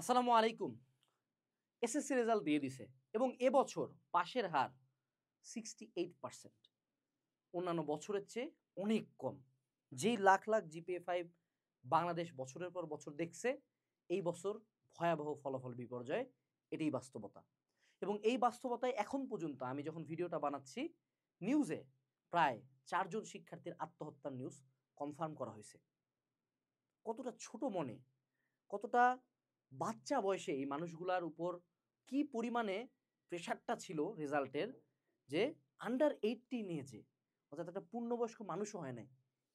আসসালামু আলাইকুম। SSC result দিয়ে দিছে এবং এবছর পাশের হার 68%। অন্যান্য বছরের চেয়ে অনেক কম। যেই লাখ লাখ জিপিএ 5 বাংলাদেশ বছরের পর বছর দেখছে, এই বছর ভয়াবহ ফলাফল বিপর্যয়। এটাই বাস্তবতা। এবং এই বাস্তবতায় এখন পর্যন্ত আমি যখন ভিডিওটা বানাচ্ছি, নিউজে প্রায় 4 জন শিক্ষার্থীর আত্মহত্যার নিউজ কনফার্ম করা হয়েছে। কতটা ছোট মনে, কতটা বাচ্চা বয়সে এই মানুষগুলার উপর কি পরিমাণে প্রেশারটা ছিল রেজাল্টের, যে আন্ডার 18 এজে, অর্থাৎ একটা পূর্ণবয়স্ক মানুষও হয় নাই,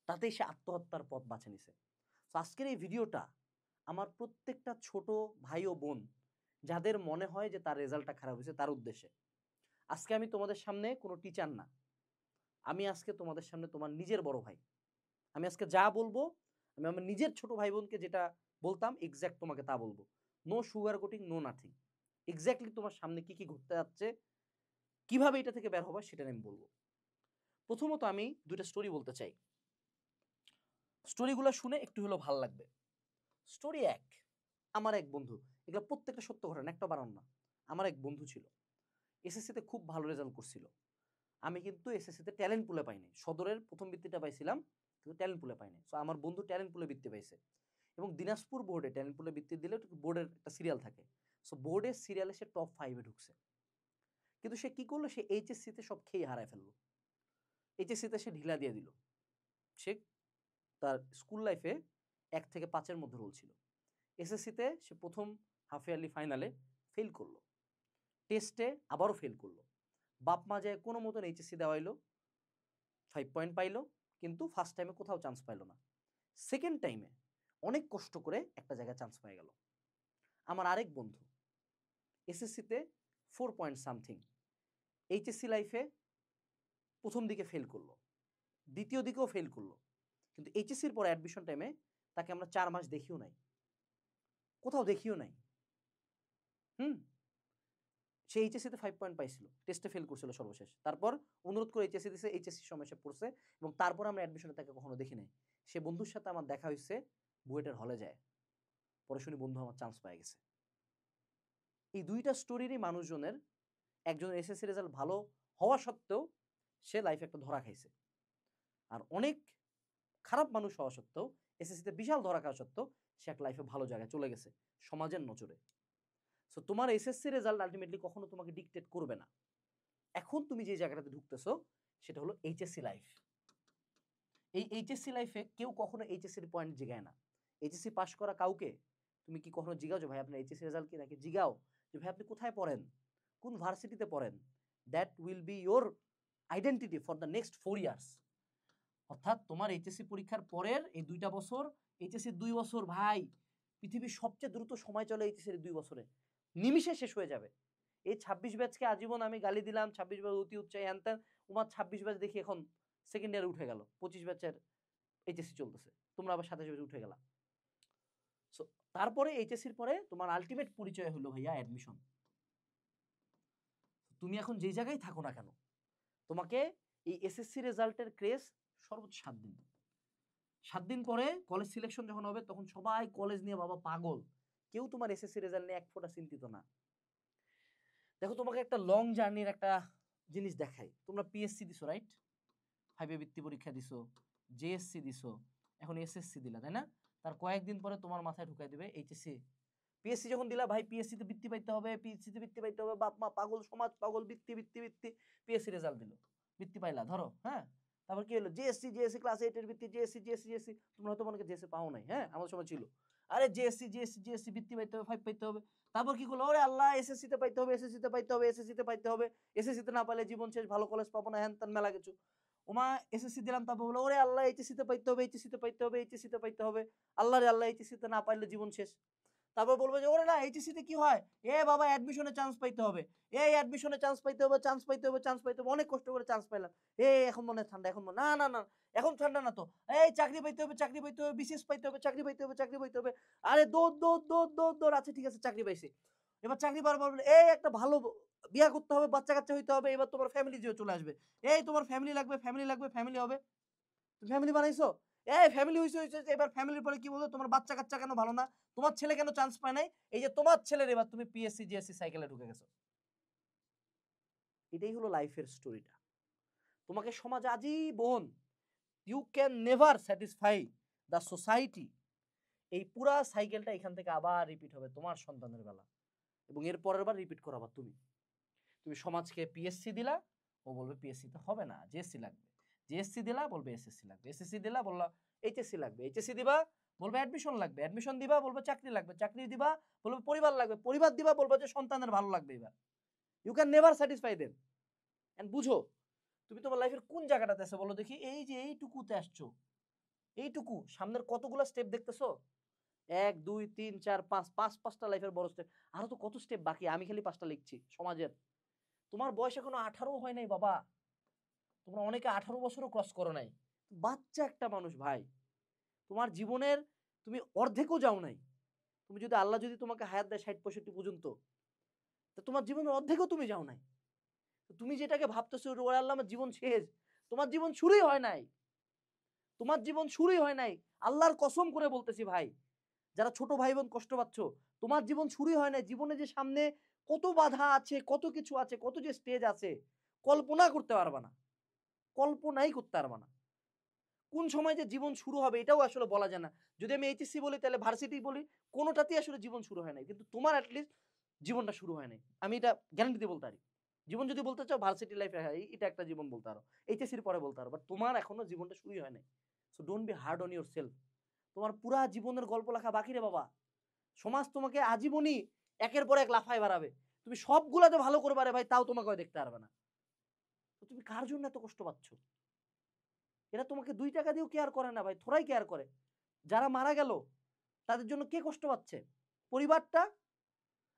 তাতেই সে আত্মহত্যার পথ বাছে নিছে। তো আজকের এই ভিডিওটা আমার প্রত্যেকটা ছোট ভাই ও বোন যাদের মনে হয় যে তার রেজাল্টটা খারাপ হয়েছে তার উদ্দেশ্যে। আজকে আমি তোমাদের সামনে কোনো টিচার না, আমি আজকে তোমাদের সামনে তোমার নিজের বড় ভাই। আমি আজকে যা বলবো, আমি আমার নিজের ছোট ভাই বোনকে যেটা বলতাম এক্স্যাক্ট তোমাকে তা বলবো। No sugar coating, no nothing. Exactly তোমার সামনে কি কি ঘটতে যাচ্ছে, কিভাবে এটা থেকে বের হবে সেটা আমি বলবো। প্রথমত আমি দুইটা স্টোরি বলতে চাই, স্টোরিগুলো শুনে একটু হলেও ভালো লাগবে। স্টোরি এক, আমার এক বন্ধু, এগুলো প্রত্যেকটা সত্য ঘটনা, একটা বানান না। আমার এক বন্ধু ছিল, এসএসসিতে খুব ভালো রেজাল্ট করছিল। আমি কিন্তু এসএসসিতে ট্যালেন্ট পুলে পাইনি, সদরের প্রথম বৃত্তিটা পাইছিলাম কিন্তু ট্যালেন্ট পুলে পাইনি। সো আমার বন্ধু ট্যালেন্ট পুলে বৃত্তি পাইছে এবং দিনাজপুর বোর্ডে ট্যালেন্ট পুলে বৃত্তি দিলে বোর্ডের একটা সিরিয়াল থাকে। সো বোর্ডের সিরিয়ালে সে টপ 5-এ ঢুকছে। কিন্তু সে কি করলো, সে এইচএসসিতে সব খেয়ে হারায় ফেললো। এইচএসসিতে সে ঢিলা দিয়ে দিল। সে তার স্কুল লাইফে 1 থেকে 5-এর মধ্যে রোল ছিল। এসএসসিতে সে প্রথম হাফ ইয়ারলি ফাইনালে ফেল করলো, টেস্টে আবারও ফেল করলো। বাপ মা যায় কোনো মতন এইচএসসি দেওয়াইলো, 5 পয়েন্ট পাইলো, কিন্তু ফার্স্ট টাইমে কোথাও চান্স পাইলো না। সেকেন্ড টাইমে অনেক কষ্ট করে একটা জায়গায় চান্স পেয়ে গেল। আমার আরেক বন্ধু এসএসসিতে 4 পয়েন্ট সামথিং, এইচএসসি লাইফে প্রথম দিকে ফেল করলো, দ্বিতীয় দিকেও ফেল করলো, কিন্তু এইচএসসির পরে অ্যাডমিশন টাইমে তাকে আমরা 4 মাস দেখিও নাই, কোথাও দেখিও নাই। সে এইচএসসিতে 5 পয়েন্ট পাইছিল, টেস্টে ফেল করছিল সর্বশেষ। তারপর অনুরোধ করে এইচএসসি দিছে, এইচএসসির সময় সে পড়ছে এবং তারপর আমরা অ্যাডমিশনে তাকে কখনো দেখি নাই। সে বন্ধুর সাথে আমার দেখা হয়েছে বুয়েটের হলে যায়, পরে শুনি বন্ধু আমার চান্স পেয়ে গেছে। এই দুইটা স্টোরিরই মানুষজনের, একজনের এসএসসি রেজাল্ট ভালো হওয়া সত্ত্বেও সে লাইফে একটা ধরা খাইছে, আর অনেক খারাপ মানুষ হওয়া সত্ত্বেও, এসএসসিতে বিশাল ধরা খাওয়া সত্ত্বেও সে এক লাইফে ভালো জায়গায় চলে গেছে সমাজের নজরে। সো তোমার এসএসসি রেজাল্ট আলটিমেটলি কখনো তোমাকে ডিকটেট করবে না। এখন তুমি যে জায়গাটাতে ঢুকতেছো সেটা হলো এইচএসসি লাইফ। এই এইচএসসি লাইফে কেউ কখনো এইচএসসির পয়েন্ট জিগায় না। এইচএসসি পাস করা কাউকে তুমি কি কখনো জিগাও যে ভাই আপনার এইচএসসি রেজাল্ট কি, নাকি জিগাও যে ভাই আপনি কোথায় পড়েন, কোন ভার্সিটিতে পড়েন? That will be your identity for the next 4 years. অর্থাৎ তোমার এইচএসসি পরীক্ষার পরের এই 2টা বছর, এইচএসসি 2 বছর ভাই, পৃথিবীর সবচেয়ে দ্রুত সময় চলে এইচএসসি 2 বছরে, নিমিষে শেষ হয়ে যাবে। এই 26 ব্যাচকে আজীবন আমি গালি দিলাম, 26 ব্যাচ অতি উচ্চাই হ্যান, উমার 26 ব্যাচ দেখি এখন সেকেন্ড ইয়ারে উঠে গেল, 25 ব্যাচের এইচএসসি চলতেছে, তোমরা আবার 27 ব্যাচে উঠে গেলা। সো তারপরে এইচএসসির পরে তোমার আলটিমেট পরিচয় হলো ভাইয়া অ্যাডমিশন। তুমি এখন যেই জায়গায় থাকো না কেন, তোমাকে এই এসএসসি রেজাল্টের ক্রেজ সর্বোচ্চ 7 দিন। 7 দিন পরে কলেজ সিলেকশন যখন হবে তখন সবাই কলেজ নিয়ে বাবা পাগল, কেউ তোমার এসএসসি রেজাল্ট নিয়ে এক ফোঁটা চিন্তিত না। দেখো তোমাকে একটা লং জার্নির একটা জিনিস দেখাই। তোমরা পিএসসি দিছো, রাইট? 5-এ বৃত্তি পরীক্ষা দিছো, জেএসসি দিছো, এখন এসএসসি দিলা, তাই না? তার কয়েকদিন পরে তোমার মাথায় ঢুকাই দিবে এইচএসসি। পিএসসি যখন দিলা, ভাই পিএসসি তে বৃত্তি পাইতে হবে, পিএসসি তে বৃত্তি পাইতে হবে, বাপ মা পাগল, সমাজ পাগল, বৃত্তি বৃত্তি বৃত্তি। পিএসসি রেজাল্ট দিল, বৃত্তি পাইলা ধরো, হ্যাঁ। তারপর কি হলো, জেএসসি জেএসসি ক্লাস 8 এর বৃত্তি, জেএসসি জেএসসি জেএসসি। তোমরা হয়তো মনে জেএসসি পাও নাই, হ্যাঁ, আমার সময় ছিল। আরে জেএসসি জেএসসি জেএসসি বৃত্তি পাইতে হবে, 5 পাইতে হবে। তারপর কি করলো, ওরে আল্লাহ এসএসসি তে পাইতে হবে, এসএসসি তে পাইতে হবে, এসএসসি তে পাইতে হবে, এসএসসি তে না পাইলে জীবন শেষ, ভালো কলেজ পাবো না, হ্যান ত্যান মেলা কিছু। ওমা এসএসসি দিলাম, তারপর বলো ওরে আল্লাহ এইচএসসি তে পাইতে হবে, এইচএসসি তে পাইতে হবে, এইচএসসি তে পাইতে হবে, আল্লাহ রে আল্লাহ এইচএসসি তে না পাইলে জীবন শেষ। তারপর বলবো যে ওরে না এইচএসসি তে কি হয়, এ বাবা অ্যাডমিশনে চান্স পাইতে হবে, এই অ্যাডমিশনে চান্স পাইতে হবে, চান্স পাইতে হবে, চান্স পাইতে হবে, অনেক কষ্ট করে চান্স পাইলাম, এখন মনে হয় ঠান্ডা, এখন মনে না না না, এখন ঠান্ডা না তো, এই চাকরি পাইতে হবে, চাকরি পাইতে হবে, বিসিএস পাইতে হবে, চাকরি পাইতে হবে, চাকরি পাইতে হবে। আরে দৌড় দৌড় দৌড় দৌড় দৌড়, আচ্ছা ঠিক আছে চাকরি পাইছি, এবার চাকরি পাওয়ার পর এই একটা ভালো বিয়া করতে হবে, বাচ্চা কাচ্চা হইতে হবে, এবার তোমার ফ্যামিলি যে চলে আসবে, এই তোমার ফ্যামিলি লাগবে, ফ্যামিলি লাগবে, ফ্যামিলি হবে। ফ্যামিলি বানাইছো, এই ফ্যামিলি হইছে হইছে, এবার ফ্যামিলির পরে কি বলতো, তোমার বাচ্চা কাচ্চা কেন ভালো না, তোমার ছেলে কেন চান্স পায় নাই, এই যে তোমার ছেলের এবার তুমি পিএসসি জিএসসি সাইকেলে ঢুকে গেছো। এটাই হলো লাইফের স্টোরিটা। তোমাকে সমাজ আজীবন, you can never satisfy the society. এই পুরা সাইকেলটা এখান থেকে আবার রিপিট হবে তোমার সন্তানের বেলা, এবং এর পরের বার রিপিট করাবা তুমি। তুমি সমাজকে পিএসসি দিলা, ও বলবে পিএসসি তে হবে না, জিএসসি লাগবে। জিএসসি দিলা, বলবে এসএসসি লাগবে। এসএসসি দিলা, বললা এইচএসসি লাগবে। এইচএসসি দিবা, বলবে অ্যাডমিশন লাগবে। অ্যাডমিশন দিবা, বলবে চাকরি লাগবে। চাকরি দিবা, বলবে পরিবার লাগবে। পরিবার দিবা, বলবে যে সন্তানের ভালো লাগবে। এবার you can never satisfy them. And বুঝো, তুমি তোমার লাইফের কোন জায়গাটাতে আছো বলো দেখি। এই যে এইটুকুতে আসছো, এইটুকু সামনের কতগুলো স্টেপ দেখতেছো? 1 2 3 4 5, পাঁচটা লাইফের বড় স্টেপ। আরো তো কত স্টেপ বাকি, আমি খালি 5টা লিখছি সমাজের। তোমার বয়স এখনো 18 হয় নাই বাবা, তোমরা অনেকে 18 বছরও ক্রস করো নাই, বাচ্চা একটা মানুষ ভাই। তোমার জীবনের তুমি অর্ধেকও যাও নাই। তুমি যদি আল্লাহ যদি তোমাকে হায়াত দেয় 60 65 পর্যন্ত, তো তোমার জীবনের অর্ধেকও তুমি যাও নাই। তুমি যেটাকে ভাবতেছো ওরে আল্লাহ আমার জীবন শেষ, তোমার জীবন শুরুই হয় নাই। তোমার জীবন শুরুই হয় নাই। আল্লাহর কসম করে বলতেছি ভাই, যারা ছোট ভাই বোন কষ্ট পাচ্ছ, তোমার জীবন শুরুই হয় নাই। জীবনে যে সামনে কত বাধা আছে, কত কিছু আছে, কত যে স্টেজ আছে, কল্পনা করতে পারবা না, কল্পনাই করতে পারবা না। কোন সময় যে জীবন শুরু হবে এটাও আসলে বলা যায় না। যদি আমি এইচএসসি বলি, তাহলে ভার্সিটি বলি, কোনোটাতেই আসলে জীবন শুরু হয় নাই। কিন্তু তোমার অ্যাটলিস্ট জীবনটা শুরু হয় নাই, আমি এটা গ্যারান্টি দিয়ে বলতে পারি। জীবন যদি বলতে চাও ভার্সিটি লাইফে, হ্যাঁ এটা একটা জীবন বলতে পারো, এইচএসসির পরে বলতে পারো, বাট তোমার এখনো জীবনটা শুরুই হয় নাই। So don't be hard on your self. তোমার পুরা জীবনের গল্প লেখা বাকি রে বাবা। সমাজ তোমাকে আজীবনই একের পর এক লাফায় বাড়াবে। তুমি সবগুলাতে ভালো করবে রে ভাই, তাও তোমাকে দেখতে পারবে না। তো তুমি কার জন্য এত কষ্ট পাচ্ছ? এরা তোমাকে 2 টাকা দিয়েও কেয়ার করে না ভাই, থোড়াই কেয়ার করে। যারা মারা গেল তাদের জন্য কে কষ্ট পাচ্ছে? পরিবারটা।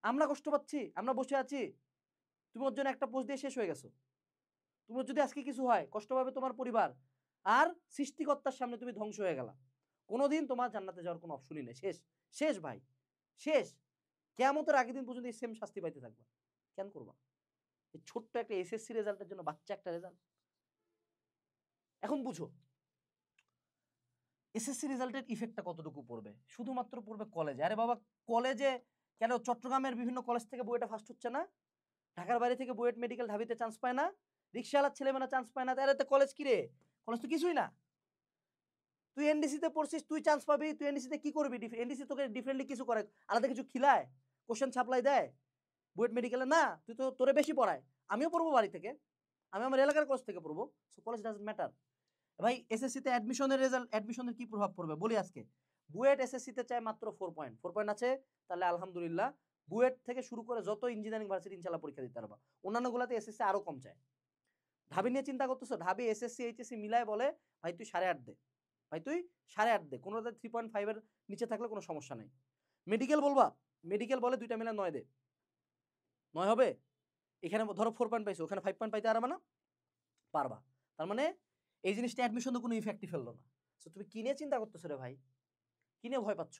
আমরা কষ্ট পাচ্ছি, আমরা বসে আছি। তুমি ওর জন্য একটা পোস্ট দিয়ে শেষ হয়ে গেছো। তোমার যদি আজকে কিছু হয়, কষ্ট পাবে তোমার পরিবার, আর সৃষ্টিকর্তার সামনে তুমি ধ্বংস হয়ে গেলা। কোনোদিন তোমার জান্নাতে যাওয়ার কোনো অপশনই নেই। শেষ, শেষ ভাই, শেষ। কিয়ামতের আগের দিন পর্যন্ত এই সেম শাস্তি পাইতে থাকবা। কেন করবা? এই ছোট্ট একটা এসএসসি রেজাল্টের জন্য, বাচ্চা একটা রেজাল্ট। এখন বুঝো এসএসসি রেজাল্টের ইফেক্টটা কতটুকু পড়বে। শুধুমাত্র পড়বে কলেজে। আরে বাবা, কলেজে কেন? চট্টগ্রামের বিভিন্ন কলেজ থেকে বুয়েটে ফার্স্ট হচ্ছে না? ঢাকার বাইরে থেকে বুয়েট মেডিকেল ঢাবিতে চান্স পায় না? রিক্সাওয়ালার ছেলেমেয়েরা চান্স পায় না? তাহলে তো কলেজ কি রে? কলেজ তো কিছুই না। তুই এনডিসি তে পড়ছিস, তুই চান্স পাবি। তুই এনডিসি তে কি করবি? এনডিসি তোকে ডিফারেন্টলি কিছু করে, আলাদা কিছু খিলায়, কোশ্চেন সাপ্লাই দেয়। বুয়েট মেডিকেলে না, তুই তো তোরে বেশি পড়ায়। আমিও পড়বো বাড়ি থেকে, আমি আমার এলাকার কলেজ থেকে পড়বো। সো কলেজ ডাজন্ট ম্যাটার ভাই। এসএসসি তে অ্যাডমিশনের রেজাল্ট, অ্যাডমিশনের কি প্রভাব পড়বে বলি আজকে। বুয়েট এসএসসি তে চাই মাত্র 4 পয়েন্ট। 4 পয়েন্ট আছে, তাহলে আলহামদুলিল্লাহ। বুয়েট থেকে শুরু করে যত ইঞ্জিনিয়ারিং ভার্সিটি ইনশাআল্লাহ পরীক্ষা দিতে পারবা। অন্যান্যগুলোতে এসএসসি আরো কম চায়। ঢাবি নিয়ে চিন্তা করতেছো? ঢাবি এসএসসি এইচএসসি মিলায় বলে ভাই তুই 8.5 দে, ভাই তুই 8.5 দে, কোনোটাতে 3.5 এর নিচে থাকলে কোনো সমস্যা নাই। মেডিকেল বলবা, মেডিকেল বলে 2টা মিলে 9 দে। 9 হবে? এখানে ধরো 4 পয়েন্ট পাইছো, ওখানে 5 পয়েন্ট পাইতে পারবা না? পারবা। তার মানে এই জিনিসটা অ্যাডমিশন তো কোনো ইফেক্টই ফেললো না। সো তুমি কি নিয়ে চিন্তা করতেছো রে ভাই? কি নিয়ে ভয় পাচ্ছ?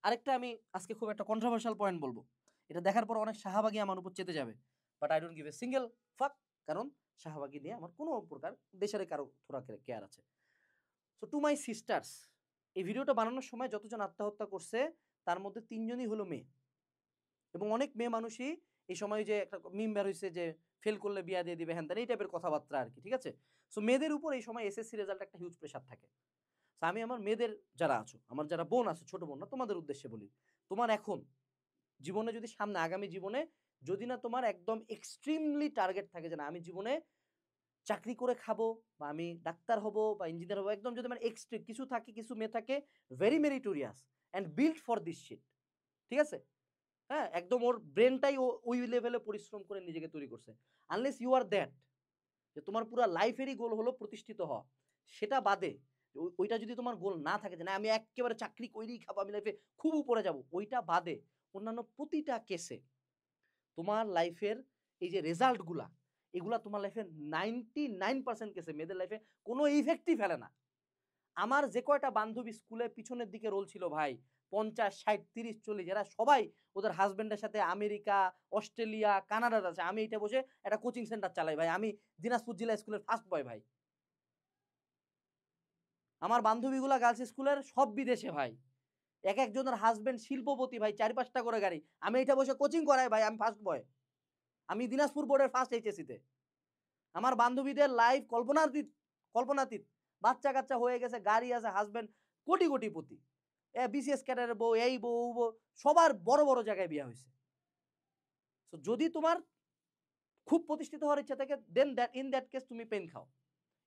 আরেকটা আমি আজকে খুব একটা কন্ট্রোভার্সিয়াল পয়েন্ট বলবো। এটা দেখার পর অনেক শাহবাগী আমার উপর চেতে যাবে, but I don't give a single ফাক। কারণ শাহবাগী নিয়ে আমার কোনো প্রকার দেশের কারো থোড়া কেয়ার আছে। সো টু মাই সিস্টার্স, এই ভিডিওটা বানানোর সময় যতজন আত্মহত্যা করছে তার মধ্যে 3জনই হলো মেয়ে। এবং অনেক মেয়ে মানুষই এই সময় যে একটা মিম বের হয়েছে যে ফেল করলে বিয়া দিয়ে দিবে, হ্যান এই টাইপের কথাবার্তা আর কি, ঠিক আছে? সো মেয়েদের উপর এই সময় এসএসসি রেজাল্ট একটা হিউজ প্রেশার থাকে। সো আমি আমার মেয়েদের যারা আছো, আমার যারা বোন আছে, ছোট বোন না, তোমাদের উদ্দেশ্যে বলি, তোমার এখন জীবনে যদি সামনে আগামী জীবনে যদি না তোমার একদম এক্সট্রিমলি টার্গেট থাকে যে না আমি জীবনে চাকরি করে খাবো, বা আমি ডাক্তার হব বা ইঞ্জিনিয়ার হবো, একদম যদি মানে এক্সট্রিম কিছু থাকে, কিছু মেয়ে থাকে very meritorious and build for this shit, ঠিক আছে? হ্যাঁ, একদম ওর ব্রেনটাই ও ওই লেভেলে পরিশ্রম করে নিজেকে তৈরি করছে। আনলেস ইউ আর দ্যাট, যে তোমার পুরো লাইফেরই গোল হলো প্রতিষ্ঠিত হওয়া, সেটা বাদে ওইটা যদি তোমার গোল না থাকে যে না আমি একেবারে চাকরি করেই খাবো, আমি লাইফে খুব উপরে যাব, ওইটা বাদে অন্যান্য প্রতিটা কেসে তোমার লাইফের এই যে রেজাল্টগুলা, এগুলা তোমার লাইফে 99% কেসে মেয়েদের লাইফে কোনো ইফেক্টই ফেলে না। আমার যে কয়টা বান্ধবী স্কুলে পিছনের দিকে রোল ছিল ভাই, 50 60 30 40, এরা সবাই ওদের হাজবেন্ডের সাথে আমেরিকা, অস্ট্রেলিয়া, কানাডার আছে। আমি এটা বসে একটা কোচিং সেন্টার চালাই ভাই। আমি দিনাজপুর জেলা স্কুলের ফার্স্ট বয় ভাই। আমার বান্ধবীগুলা গার্লস স্কুলের সব বিদেশে ভাই, এক একজনের হাজবেন্ড শিল্পপতি ভাই, 4-5টা করে গাড়ি। আমি এটা বসে কোচিং করাই ভাই, আমি ফার্স্ট বয়, আমি দিনাজপুর বোর্ডের ফার্স্ট এইচএসসিতে। আমার বান্ধবীদের লাইফ কল্পনাতীত, কল্পনাতীত, বাচ্চা কাচ্চা হয়ে গেছে, গাড়ি আছে, হাজবেন্ড কোটি কোটিপতি, বিসিএস ক্যাডারের বউ, এই বউ ও বউ, সবার বড় বড় জায়গায় বিয়ে হয়েছে। তো যদি তোমার খুব প্রতিষ্ঠিত হওয়ার ইচ্ছা থাকে, then that in that case তুমি পেন খাও,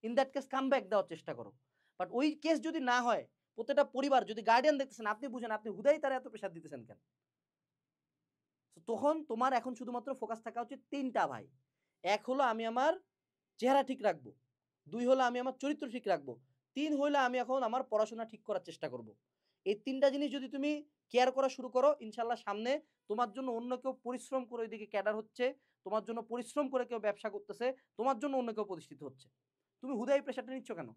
in that case come back দেওয়ার চেষ্টা করো। বাট ওই কেস যদি না হয়, প্রত্যেকটা পরিবার যদি গার্ডিয়ান দেখতেছেন, আপনি বুঝেন আপনি হুদাই তারা এত প্রেশার দিতেছেন কেন। তখন তোমার এখন শুধুমাত্র ফোকাস থাকা উচিত 3টা ভাই। এক হলো আমি আমার চেহারা ঠিক রাখবো, 2 হলো আমি আমার চরিত্র ঠিক রাখবো, 3 হলো আমি এখন আমার পড়াশোনা ঠিক করার চেষ্টা করব। এই 3টা জিনিস যদি তুমি কেয়ার করা শুরু করো, ইনশাল্লাহ সামনে তোমার জন্য অন্য কেউ পরিশ্রম করে ওইদিকে ক্যাডার হচ্ছে, তোমার জন্য পরিশ্রম করে কেউ ব্যবসা করতেছে, তোমার জন্য অন্য কেউ প্রতিষ্ঠিত হচ্ছে। তুমি হুদাই প্রেশারটা নিচ্ছ কেন?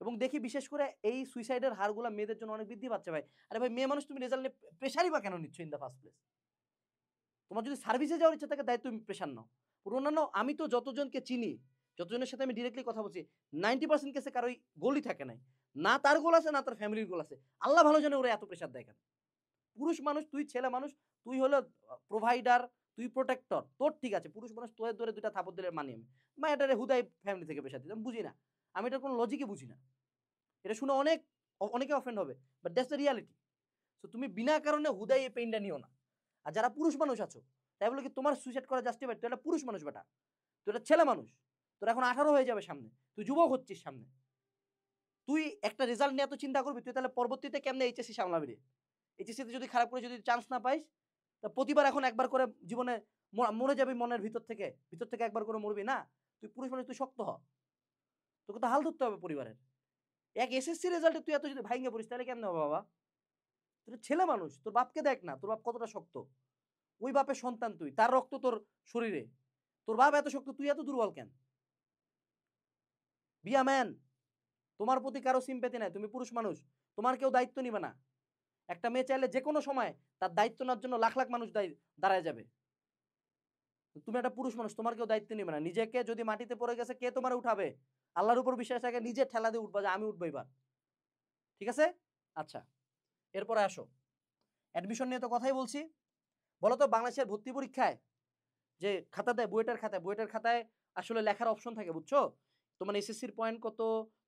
এবং দেখি বিশেষ করে এই সুইসাইডের হারগুলো মেয়েদের জন্য অনেক বৃদ্ধি পাচ্ছে ভাই। আরে ভাই, মেয়ে মানুষ, তুমি রেজাল্ট নিয়ে প্রেশারই বা কেন নিচ্ছ ইন দ্য ফার্স্ট প্লেস? তোমার যদি সার্ভিসে যাওয়ার ইচ্ছা থাকে, দায়িত্ব তুমি প্রেশার নাও। অন্যান্য আমি তো যতজনকে চিনি, যতজনের সাথে আমি ডিরেক্টলি কথা বলছি, 90% কেসে কারোই গোলই থাকে নাই, না তার গোল আছে না তার ফ্যামিলির গোল আছে। আল্লাহ ভালো জানে ওরা এত প্রেশার দেয় কেন। পুরুষ মানুষ, তুই ছেলে মানুষ, তুই হলো প্রোভাইডার, তুই প্রোটেক্টর, তোর ঠিক আছে। পুরুষ মানুষ তোর ধরে 2টা থাপড় দিলে মানি আমি, মা এটারে হুদাই ফ্যামিলি থেকে প্রেশার দিতে, আমি বুঝি না, আমি এটার কোনো লজিকই বুঝি না। এটা শুনে অনেকে অফেন্ড হবে, but that's the reality. So তুমি বিনা কারণে হুদাই এই পেইনটা নিও না। আর যারা পুরুষ মানুষ আছো, তাই বলে কি তোমার সুইসাইড করা জাস্টিফাইড? তুই একটা পুরুষ মানুষ বেটা, তুই একটা ছেলে মানুষ, তোর এখন 18 হয়ে যাবে সামনে, তুই যুবক হচ্ছিস সামনে, তুই একটা রেজাল্ট নিয়ে এত চিন্তা করবি, তুই তাহলে পরবর্তীতে কেমনে এইচএসসি সামলাবি রে? এইচএসসিতে যদি খারাপ করে যদি চান্স না পাইস, তা প্রতিবার এখন একবার করে জীবনে মরে যাবি, মনের ভিতর থেকে একবার করে মরবি না। তুই পুরুষ মানুষ, তুই শক্ত হ, তোকে তো হাল ধরতে হবে পরিবারের। এক এসএসসি রেজাল্টে তুই এত যদি ভাইঙ্গে পড়িস, তাহলে কেমনে হবে বাবা? তুই ছেলে মানুষ, তোর বাপকে দেখ না, তোর বাপ কতটা শক্ত। ওই বাপের সন্তান তুই, তার রক্ত তোর শরীরে, তোর বাপ এত শক্ত, তুই এত দুর্বল কেন? Be a man. তোমার প্রতি কারো সিম্প্যাথি নাই, তুমি পুরুষ মানুষ, তোমার কেউ দায়িত্ব নিবে না। একটা মেয়ে চাইলে যে কোনো সময় তার দায়িত্ব নেওয়ার জন্য লাখ লাখ মানুষ দাঁড়ায় যাবে। তুমি একটা পুরুষ মানুষ, তোমার কেউ দায়িত্ব নিবে না। নিজেকে যদি মাটিতে পড়ে গেছে, কে তোমার উঠাবে? আল্লাহর উপর বিশ্বাস থাকে, নিজে ঠেলা দিয়ে উঠবা যে আমি উঠবো এবার। ঠিক আছে? আচ্ছা, এরপরে আসো, অ্যাডমিশন নিয়ে তো কথাই বলছি। বলো তো, বাংলাদেশের ভর্তি পরীক্ষায় যে খাতা দেয়, বুয়েটের খাতায় আসলে লেখার অপশন থাকে, বুঝছো? তোমার এসএসসির পয়েন্ট কত,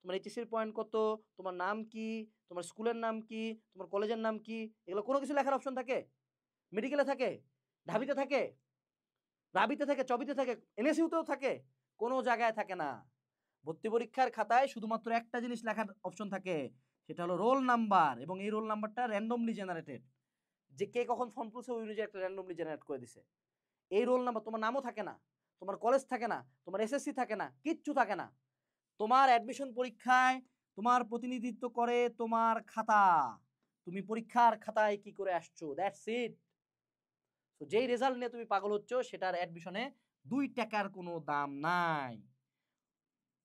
তোমার এইচএসসির পয়েন্ট কত, তোমার নাম কি, তোমার স্কুলের নাম কি, তোমার কলেজের নাম কি, এগুলো কোনো কিছু লেখার অপশন থাকে? মেডিকেলে থাকে, ঢাবিতে থাকে, রাবিতে থাকে, চবিতে থাকে, এনএসইউতেও থাকে? কোনো জায়গায় থাকে না। ভর্তি পরীক্ষার খাতায় শুধুমাত্র একটা জিনিস লেখার অপশন থাকে, সেটা হলো রোল নাম্বার, এবং এই রোল নাম্বারটা র্যান্ডমলি জেনারেটেড। যে কে কখন ফর্ম তুলছে ওই অনুযায়ী একটা র্যান্ডমলি জেনারেট করে দিছে। এই রোল নাম্বার, তোমার নামও থাকে না, তোমার কলেজ থাকে না, তোমার এসএসসি থাকে না, কিচ্ছু থাকে না। তোমার অ্যাডমিশন পরীক্ষায় তোমার প্রতিনিধিত্ব করে তোমার খাতা, তুমি পরীক্ষার খাতায় কি করে আসছো, দ্যাটস ইট। তো যেই রেজাল্ট নিয়ে তুমি পাগল হচ্ছ, সেটার অ্যাডমিশনে 2 টাকার কোনো দাম নাই।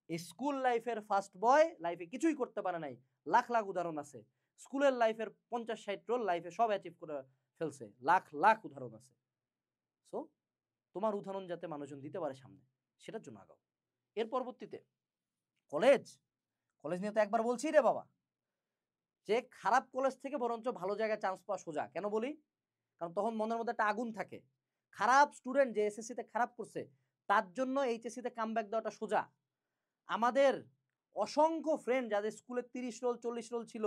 স্কুল লাইফের ফার্স্ট বয় লাইফে কিছুই করতে পারে নাই, লাখ লাখ উদাহরণ আছে। স্কুলের লাইফের 50-60 রোল লাইফে সব অ্যাচিভ করে ফেলছে, লাখ লাখ উদাহরণ আছে। সো তোমার উদাহরণ যাতে মানুষজন দিতে পারে সামনে, সেটার জন্য আগাও। এর পরবর্তীতে কলেজ, কলেজ নিয়ে তো একবার বলছি রে বাবা, যে খারাপ কলেজ থেকে বরঞ্চ ভালো জায়গায় চান্স পাওয়া সোজা। কেন বলি? কারণ তখন মনের মধ্যে একটা আগুন থাকে। খারাপ স্টুডেন্ট যে এসএসসিতে খারাপ করছে, তার জন্য এইচএসসিতে কামব্যাক দেওয়াটা সোজা। আমাদের অসংখ্য ফ্রেন্ড যাদের স্কুলে 30 রোল 40 রোল ছিল,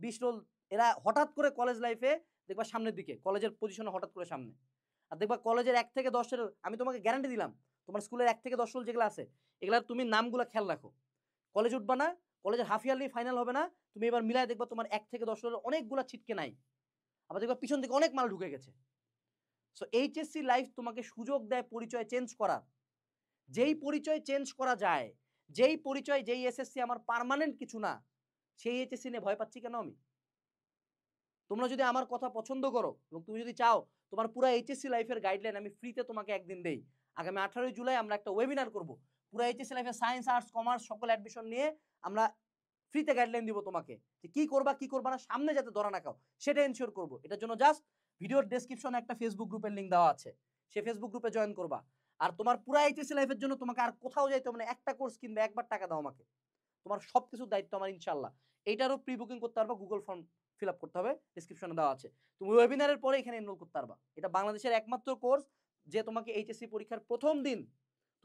20 রোল, এরা হঠাৎ করে কলেজ লাইফে দেখবা সামনের দিকে, কলেজের পজিশনে হঠাৎ করে সামনে। আর দেখবা কলেজের 1 থেকে 10 আমি তোমাকে গ্যারান্টি দিলাম, তোমার স্কুলের 1 থেকে 10 রোল যেগুলো আছে, এগুলার তুমি নামগুলো খেয়াল রাখো। কলেজ উঠবা না, কলেজের হাফ ইয়ারলি ফাইনাল হবে না, তুমি এবার মিলায় দেখবা তোমার 1 থেকে 10 রোলের অনেকগুলো ছিটকে নাই, আবার দেখবা পিছন থেকে অনেক মাল ঢুকে গেছে। সো এইচএসসি লাইফ তোমাকে সুযোগ দেয় পরিচয় চেঞ্জ করার। যেই পরিচয় চেঞ্জ করা যায়, যেই পরিচয়, যেই এসএসসি আমার পার্মানেন্ট কিছু না, সেই এইচএসসি নিয়ে ভয় পাচ্ছি কেন আমি? তোমরা যদি আমার কথা পছন্দ করো এবং তুমি যদি চাও তোমার পুরো এইচএসসি লাইফের গাইডলাইন আমি ফ্রিতে তোমাকে একদিন দেই, আগামী 18 জুলাই আমরা একটা ওয়েবিনার করব, পুরো এইচএসসি লাইফে সায়েন্স, আর্টস, কমার্স সকল অ্যাডমিশন নিয়ে আমরা ফ্রিতে গাইডলাইন দিব তোমাকে, যে কি করবা না, সামনে যাতে ধরা না খাও সেটা এনশিওর করব। এটার জন্য জাস্ট ভিডিওর ডেসক্রিপশনে একটা ফেসবুক গ্রুপের লিংক দেওয়া আছে, সেই ফেসবুক গ্রুপে জয়েন করবা। আর তোমার পুরো এইচএসসি লাইফের জন্য তোমাকে আর কোথাও যাইতে হবে না, একটা কোর্স কিনবে, একবার টাকা দাও আমাকে, তোমার সবকিছুর দায়িত্ব আমার ইনশাআল্লাহ। এইটারও প্রি বুকিং করতে পারবা, গুগল ফর্ম ফিল আপ করতে হবে, ডেসক্রিপশনে দেওয়া আছে। তুমি ওয়েবিনারের পরে এখানে এনরোল করতে পারবা। এটা বাংলাদেশের একমাত্র কোর্স যে তোমাকে এইচএসসি পরীক্ষার প্রথম দিন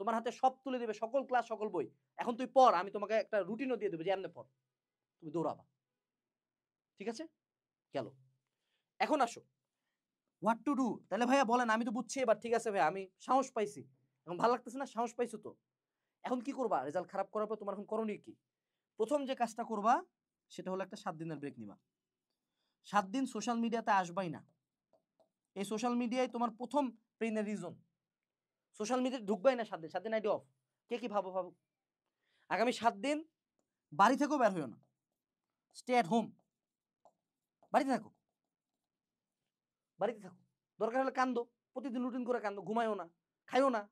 তোমার হাতে সব তুলে দেবে, সকল ক্লাস, সকল বই। এখন তুই পড়, আমি তোমাকে একটা রুটিনও দিয়ে দেবো যে এমনি পড়, তুমি দৌড়াবা। ঠিক আছে, গেল। এখন আসো হোয়াট টু ডু। তাহলে ভাইয়া বলেন, আমি তো বুঝছি এবার, ঠিক আছে ভাইয়া আমি সাহস পাইছি, এখন ভালো লাগতেছে না? সাহস পাইছো তো, এখন কি করবা? রেজাল্ট খারাপ করার পর তোমার এখন করণীয় কি? প্রথম যে কাজটা করবা সেটা হলো একটা 7 দিনের ব্রেক নিবা। 7 দিন সোশ্যাল মিডিয়াতে আসবাই না। এই সোশ্যাল মিডিয়ায় তোমার প্রথম পেইনের রিজন, সোশ্যাল মিডিয়ায় ঢুকবাই না 7 দিন। 7 দিন আইডি অফ। কে কি ভাবো ভাবো। আগামী 7 দিন বাড়ি থেকেও বের হইও না, স্টে অ্যাট হোম। বাড়িতে থাকো, বাড়িতে থাকো। দরকার হলে কান্দো, প্রতিদিন রুটিন করে কান্দো, ঘুমায়ও না, খাইও না,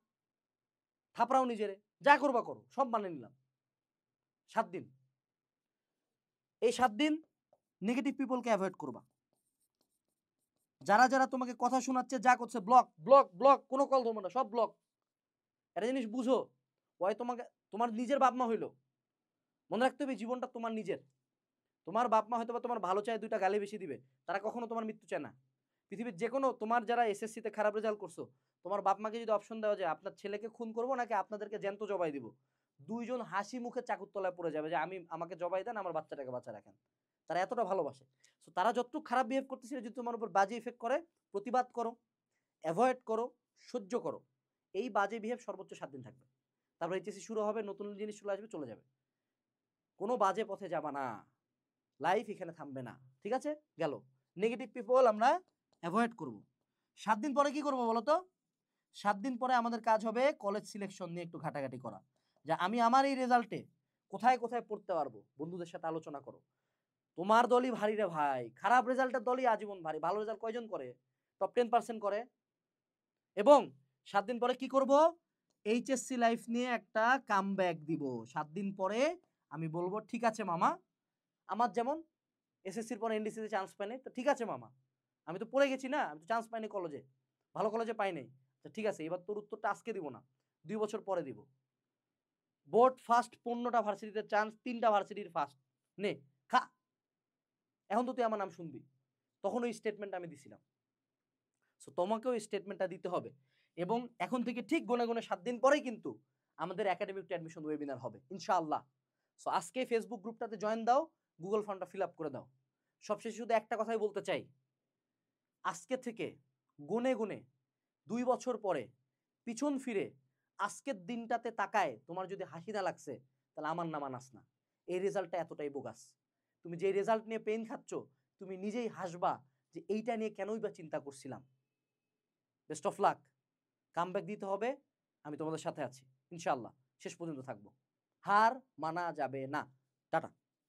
থাপড়াও নিজেরে, যা করবা করো, সব মানে নিলাম। 7 দিন, এই 7 দিন নেগেটিভ পিপলকে অ্যাভয়েড করবা। যারা যারা তোমাকে কথা শোনাচ্ছে, যা করছে, ব্লক ব্লক ব্লক, কোনো কল ধরবো না, সব ব্লক। একটা জিনিস বুঝো, ওই তোমাকে তোমার নিজের বাপ মা হইলো, মনে রাখতে হবে জীবনটা তোমার নিজের। তোমার বাপ মা হয়তো বা তোমার ভালো চায়, 2টা গালি বেশি দিবে, তারা কখনো তোমার মৃত্যু চায় না। পৃথিবীর যে কোনো, তোমার যারা এসএসসিতে খারাপ রেজাল্ট করছো, তোমার বাপ মাকে যদি অপশন দেওয়া যায় আপনার ছেলেকে খুন করবো নাকি আপনাদেরকে জ্যান্ত জবাই দিব, 2জন হাসি মুখে চাকুর তলায় পড়ে যাবে যে আমাকে জবাই দেন, আমার বাচ্চাটাকে বাঁচা রাখেন। তারা এতটা ভালোবাসে। তো তারা যতটুকু খারাপ বিহেভ করতেছিল, যদি তোমার উপর বাজে ইফেক্ট করে, প্রতিবাদ করো, অ্যাভয়েড করো, সহ্য করো। এই বাজে বিহেভ সর্বোচ্চ 7 দিন থাকবে। তারপর এইচএসসি শুরু হবে, নতুন জিনিস চলে আসবে, চলে যাবে। কোনো বাজে পথে যাবা না, লাইফ এখানে থামবে না। ঠিক আছে, গেল। নেগেটিভ পিপল আমরা অ্যাভয়েড করব। 7 দিন পরে কি করব বলো তো? 7 দিন পরে আমাদের কাজ হবে কলেজ সিলেকশন নিয়ে একটু ঘাটাঘাটি করা, যে আমি আমার এই রেজাল্টে কোথায় কোথায় পড়তে পারবো। বন্ধুদের সাথে আলোচনা করো। তোমার দলই ভারী রে ভাই, খারাপ রেজাল্টের দলই আজীবন ভারী। ভালো রেজাল্ট কয়জন করে? টপ 10% করে। এবং 7 দিন পরে কি করব? এইচএসসি লাইফ নিয়ে একটা কামব্যাক দিব। 7 দিন পরে আমি বলবো, ঠিক আছে মামা, আমার যেমন এসএসসির পরে এনডিসিতে চান্স পাইনি, তো ঠিক আছে মামা, আমি তো পড়ে গেছি না, আমি তো চান্স পাইনি কলেজে, ভালো কলেজে পাই নাই, ঠিক আছে এবার তোর উত্তরটা আজকে দিব না, 2 বছর পরে দিব। বোর্ড ফার্স্ট 15টা ভার্সিটিতে চান্স, 3টা ভার্সিটির ফার্স্ট, নে খা। এখন তো তুই আমার নাম শুনবি। তখন ওই স্টেটমেন্ট আমি দিছিলাম। সো তোমাকেও এই স্টেটমেন্টটা দিতে হবে। এবং এখন থেকে ঠিক গুনে গুনে 7 দিন পরেই কিন্তু আমাদের একাডেমিক টু অ্যাডমিশন ওয়েবিনার হবে ইনশাআল্লাহ। সো আজকে ফেসবুক গ্রুপটাতে জয়েন দাও, গুগল ফর্মটা ফিল আপ করে দাও। সবশেষে শুধু একটা কথাই বলতে চাই, আজকে থেকে গুনে গুনে 2 বছর পরে পিছন ফিরে আজকের দিনটাতে তাকায় তোমার যদি হাসি না লাগছে, তাহলে আমার নাম আনাস না। এই রেজাল্টটা এতটাই বোগাস। তুমি যে রেজাল্ট নিয়ে পেইন খাচ্ছ, তুমি নিজেই হাসবা যে এইটা নিয়ে কেনই বা চিন্তা করছিলাম। Best of luck. কামব্যাক দিতে হবে, আমি তোমাদের সাথে আছি ইনশাআল্লাহ, শেষ পর্যন্ত থাকবো। হার মানা যাবে না। টাটা।